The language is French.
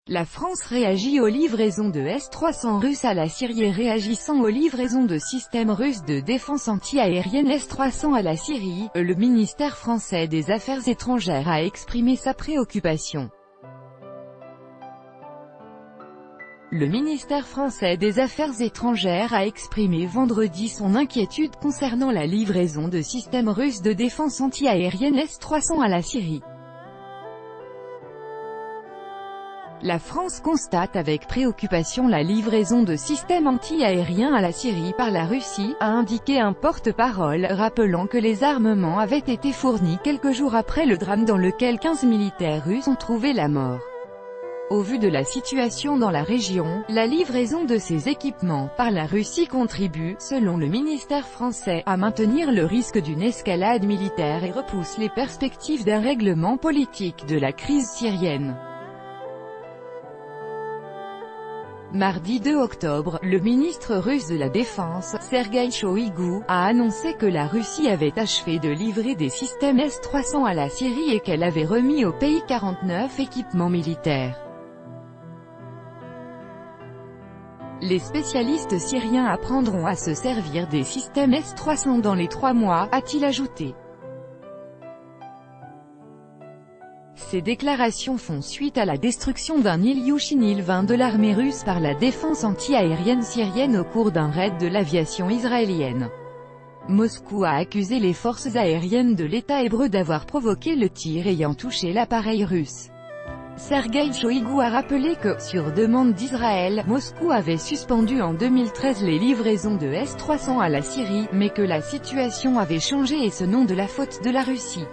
La France réagit aux livraisons de S-300 russes à la Syrie. Réagissant aux livraisons de systèmes russes de défense anti-aérienne S-300 à la Syrie, le ministère français des Affaires étrangères a exprimé sa préoccupation. Le ministère français des Affaires étrangères a exprimé vendredi son inquiétude concernant la livraison de systèmes russes de défense anti-aérienne S-300 à la Syrie. La France constate avec préoccupation la livraison de systèmes anti-aériens à la Syrie par la Russie, a indiqué un porte-parole, rappelant que les armements avaient été fournis quelques jours après le drame dans lequel 15 militaires russes ont trouvé la mort. Au vu de la situation dans la région, la livraison de ces équipements par la Russie contribue, selon le ministère français, à maintenir le risque d'une escalade militaire et repousse les perspectives d'un règlement politique de la crise syrienne. Mardi 2 octobre, le ministre russe de la Défense, Sergueï Shoïgu, a annoncé que la Russie avait achevé de livrer des systèmes S-300 à la Syrie et qu'elle avait remis au pays 49 équipements militaires. Les spécialistes syriens apprendront à se servir des systèmes S-300 dans les 3 mois, a-t-il ajouté. Ces déclarations font suite à la destruction d'un Ilyushin Il-20 de l'armée russe par la défense anti-aérienne syrienne au cours d'un raid de l'aviation israélienne. Moscou a accusé les forces aériennes de l'État hébreu d'avoir provoqué le tir ayant touché l'appareil russe. Sergueï Shoïgu a rappelé que, sur demande d'Israël, Moscou avait suspendu en 2013 les livraisons de S-300 à la Syrie, mais que la situation avait changé et ce non de la faute de la Russie.